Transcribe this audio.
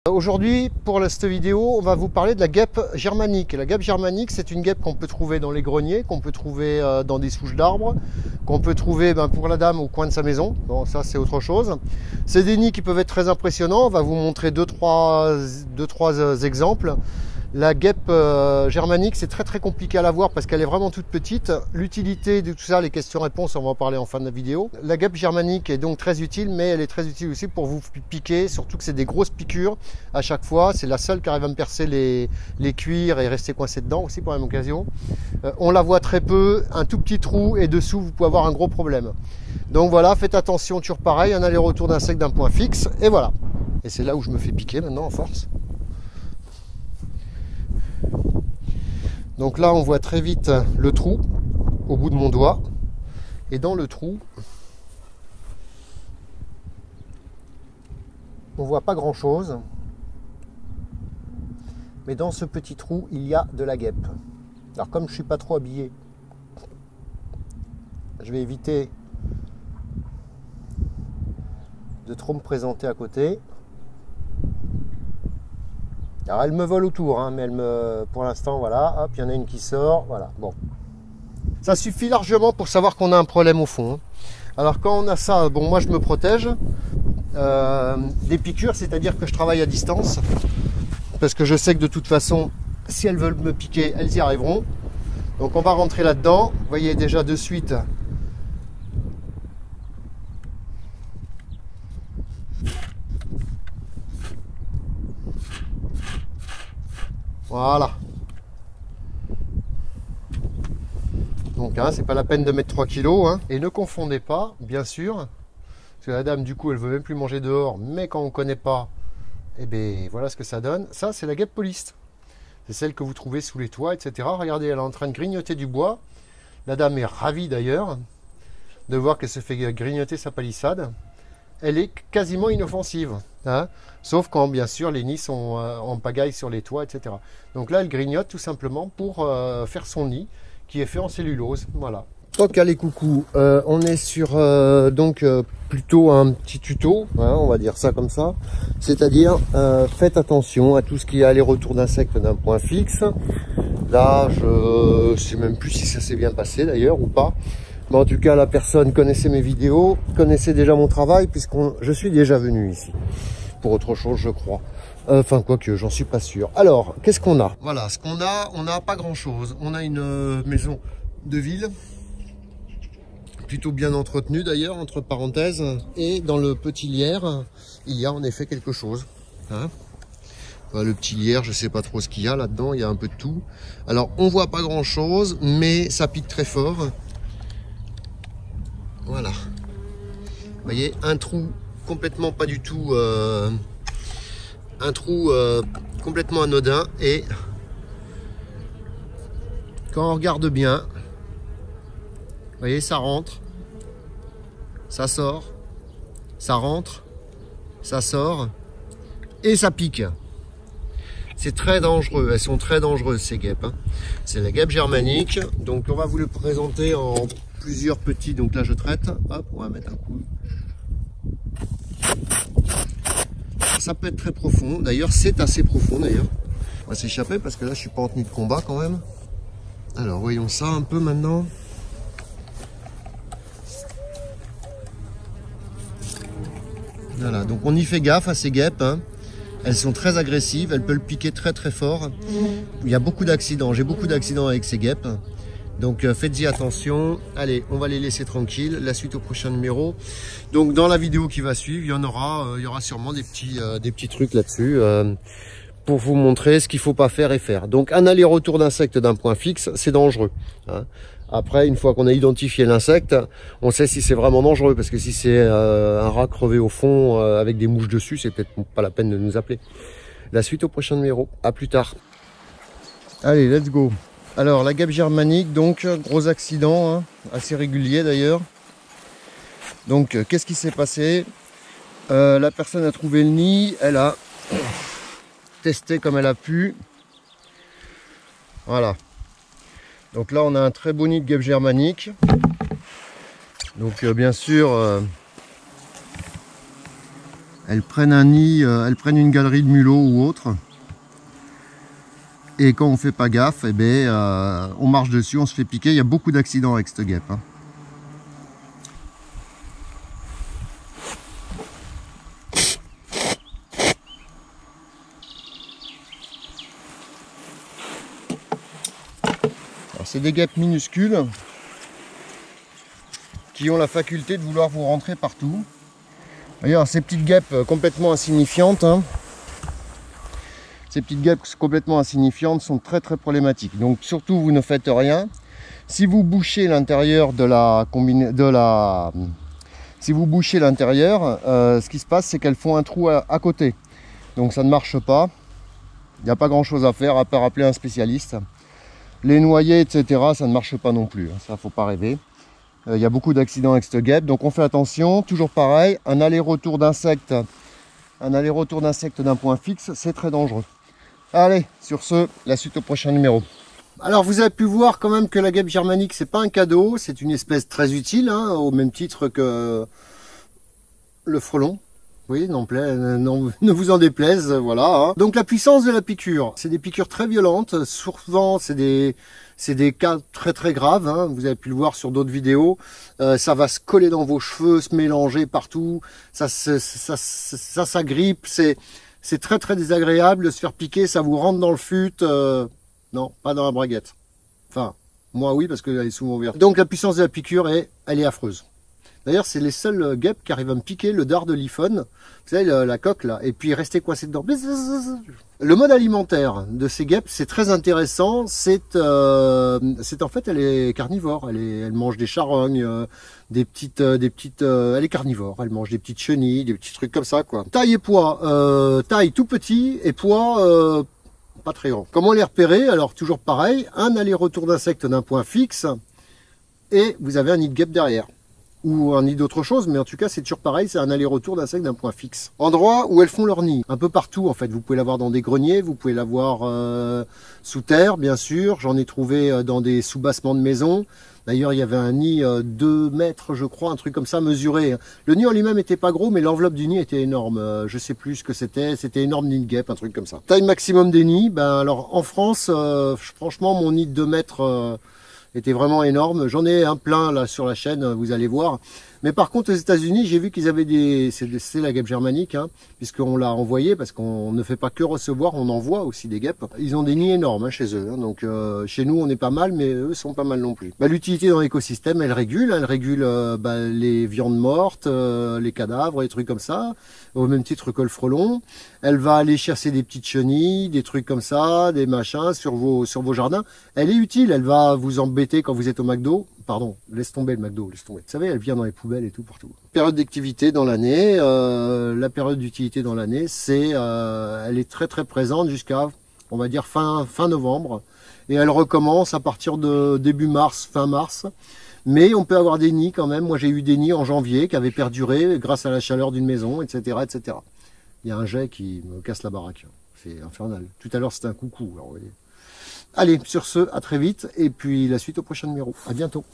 Aujourd'hui, pour cette vidéo, on va vous parler de la guêpe germanique. La guêpe germanique, c'est une guêpe qu'on peut trouver dans les greniers, qu'on peut trouver dans des souches d'arbres, qu'on peut trouver pour la dame au coin de sa maison. Bon, ça c'est autre chose. C'est des nids qui peuvent être très impressionnants. On va vous montrer deux, trois exemples. La guêpe germanique, c'est très compliqué à la voir parce qu'elle est vraiment toute petite. L'utilité de tout ça, les questions-réponses, on va en parler en fin de la vidéo. La guêpe germanique est donc très utile, mais elle est très utile aussi pour vous piquer, surtout que c'est des grosses piqûres à chaque fois. C'est la seule qui arrive à me percer les cuirs et rester coincé dedans aussi pour la même occasion. On la voit très peu, un tout petit trou et dessous vous pouvez avoir un gros problème. Donc voilà, faites attention, toujours pareil, un aller-retour d'insectes d'un point fixe et voilà. Et c'est là où je me fais piquer maintenant en force. Donc là, on voit très vite le trou au bout de mon doigt. Et dans le trou, on voit pas grand chose. Mais dans ce petit trou, il y a de la guêpe. Alors comme je suis pas trop habillé, je vais éviter de trop me présenter à côté. Alors elle me vole autour, hein, mais pour l'instant, voilà, hop, il y en a une qui sort, voilà, bon. Ça suffit largement pour savoir qu'on a un problème au fond. Alors quand on a ça, bon, moi je me protège des piqûres, c'est-à-dire que je travaille à distance, parce que je sais que de toute façon, si elles veulent me piquer, elles y arriveront. Donc on va rentrer là-dedans, vous voyez déjà de suite. Voilà. Donc hein, c'est pas la peine de mettre 3 kilos. Hein. Et ne confondez pas, bien sûr, parce que la dame du coup elle veut même plus manger dehors, mais quand on ne connaît pas, eh bien voilà ce que ça donne. Ça c'est la guêpe poliste. C'est celle que vous trouvez sous les toits, etc. Regardez, elle est en train de grignoter du bois. La dame est ravie d'ailleurs de voir qu'elle se fait grignoter sa palissade. Elle est quasiment inoffensive, hein, sauf quand bien sûr les nids sont en pagaille sur les toits, etc. Donc là elle grignote tout simplement pour faire son nid qui est fait en cellulose, voilà. Ok les coucous, on est sur plutôt un petit tuto, hein, on va dire ça comme ça, c'est-à-dire faites attention à tout ce qui est aller-retour d'insectes d'un point fixe. Là je sais même plus si ça s'est bien passé d'ailleurs ou pas. Mais en tout cas, la personne connaissait mes vidéos, connaissait déjà mon travail, je suis déjà venu ici. Pour autre chose, je crois. Enfin, quoique, j'en suis pas sûr. Alors, qu'est-ce qu'on a? Voilà, ce qu'on a, on n'a pas grand-chose. On a une maison de ville, plutôt bien entretenue d'ailleurs, entre parenthèses. Et dans le petit lierre, il y a en effet quelque chose. Hein, le petit lierre, je sais pas trop ce qu'il y a là-dedans, il y a un peu de tout. Alors, on voit pas grand-chose, mais ça pique très fort. Voilà, vous voyez, un trou complètement pas du tout, un trou complètement anodin, et quand on regarde bien, vous voyez, ça rentre, ça sort, ça rentre, ça sort, et ça pique. C'est très dangereux, elles sont très dangereuses ces guêpes, hein. C'est la guêpe germanique, donc on va vous le présenter en plusieurs petits, donc là je traite, hop, on va mettre un coup. Ça peut être très profond, d'ailleurs c'est assez profond d'ailleurs. On va s'échapper parce que là je suis pas en tenue de combat quand même. Alors voyons ça un peu maintenant. Voilà, donc on y fait gaffe à ces guêpes, hein. Elles sont très agressives, elles peuvent piquer très fort. Il y a beaucoup d'accidents, j'ai beaucoup d'accidents avec ces guêpes. Donc faites-y attention. Allez, on va les laisser tranquilles. La suite au prochain numéro. Donc dans la vidéo qui va suivre, il y aura sûrement des petits trucs là-dessus pour vous montrer ce qu'il faut pas faire et faire. Donc un aller-retour d'insectes d'un point fixe, c'est dangereux. Hein. Après, une fois qu'on a identifié l'insecte, on sait si c'est vraiment dangereux, parce que si c'est un rat crevé au fond avec des mouches dessus, c'est peut-être pas la peine de nous appeler. La suite au prochain numéro. À plus tard. Allez, let's go. Alors la guêpe germanique, donc gros accident, hein, assez régulier d'ailleurs. Donc qu'est-ce qui s'est passé? La personne a trouvé le nid, elle a testé comme elle a pu. Voilà. Donc là on a un très beau nid de guêpe germanique. Donc bien sûr elles prennent un nid, elles prennent une galerie de mulots ou autre. Et quand on fait pas gaffe, eh ben, on marche dessus, on se fait piquer. Il y a beaucoup d'accidents avec cette guêpe, hein. C'est des guêpes minuscules qui ont la faculté de vouloir vous rentrer partout. D'ailleurs, ces petites guêpes complètement insignifiantes, hein, ces petites guêpes complètement insignifiantes sont très problématiques. Donc surtout, vous ne faites rien. Si vous bouchez l'intérieur si vous bouchez l'intérieur, ce qui se passe, c'est qu'elles font un trou à côté. Donc ça ne marche pas. Il n'y a pas grand chose à faire à part appeler un spécialiste. Les noyer, etc., ça ne marche pas non plus. Ça, faut pas rêver. Il y a beaucoup d'accidents avec cette guêpe, donc on fait attention. Toujours pareil, un aller-retour d'insectes d'un point fixe, c'est très dangereux. Allez, sur ce, la suite au prochain numéro. Alors vous avez pu voir quand même que la guêpe germanique, c'est pas un cadeau, c'est une espèce très utile, hein, au même titre que le frelon. Oui, non, ne vous en déplaise, voilà. Hein. Donc la puissance de la piqûre, c'est des piqûres très violentes, souvent c'est des cas très graves, hein. Vous avez pu le voir sur d'autres vidéos, ça va se coller dans vos cheveux, se mélanger partout, ça s'agrippe, c'est très désagréable de se faire piquer, ça vous rentre dans le fut, non, pas dans la braguette. Enfin, moi oui, parce qu'elle est souvent ouverte. Donc la puissance de la piqûre, elle est affreuse. D'ailleurs, c'est les seules guêpes qui arrivent à me piquer le dard de l'iPhone. Vous savez, la coque là, et puis rester coincé dedans. Le mode alimentaire de ces guêpes, c'est très intéressant. C'est en fait, elle est carnivore. Elle mange des charognes, elle est carnivore. Elle mange des petites chenilles, des petits trucs comme ça, quoi. Taille et poids, taille tout petit et poids pas très grand. Comment les repérer? Alors toujours pareil, un aller-retour d'insectes d'un point fixe et vous avez un nid de guêpe derrière. Ou un nid d'autre chose, mais en tout cas c'est toujours pareil, c'est un aller-retour d'insectes d'un point fixe. Endroit où elles font leur nid, un peu partout en fait. Vous pouvez l'avoir dans des greniers, vous pouvez l'avoir sous terre bien sûr, j'en ai trouvé dans des sous-bassements de maisons. D'ailleurs il y avait un nid 2 mètres je crois, un truc comme ça mesuré. Le nid en lui-même était pas gros, mais l'enveloppe du nid était énorme. Je sais plus ce que c'était énorme nid de guêpe, un truc comme ça. Taille maximum des nids, ben alors en France, franchement mon nid de 2 mètres... était vraiment énorme. J'en ai un plein là sur la chaîne, vous allez voir. Mais par contre aux États-Unis, j'ai vu qu'ils avaient c'est la guêpe germanique, hein, puisqu'on l'a envoyé, parce qu'on ne fait pas que recevoir, on envoie aussi des guêpes. Ils ont des nids énormes hein, chez eux. Hein, donc chez nous on est pas mal, mais eux sont pas mal non plus. L'utilité dans l'écosystème, elle régule les viandes mortes, les cadavres, les trucs comme ça, au même titre que le frelon. Elle va aller chercher des petites chenilles, des trucs comme ça, des machins sur vos jardins. Elle est utile, elle va vous embêter quand vous êtes au McDo. Pardon, laisse tomber le McDo, laisse tomber. Vous savez, elle vient dans les poubelles et tout partout. Période d'activité dans l'année, la période d'utilité dans l'année, elle est très présente jusqu'à, on va dire, fin novembre. Et elle recommence à partir de début mars, fin mars. Mais on peut avoir des nids quand même. Moi, j'ai eu des nids en janvier qui avaient perduré grâce à la chaleur d'une maison, etc., etc. Il y a un jet qui me casse la baraque. C'est infernal. Tout à l'heure, c'était un coucou. Alors, vous voyez. Allez, sur ce, à très vite. Et puis la suite au prochain numéro. À bientôt.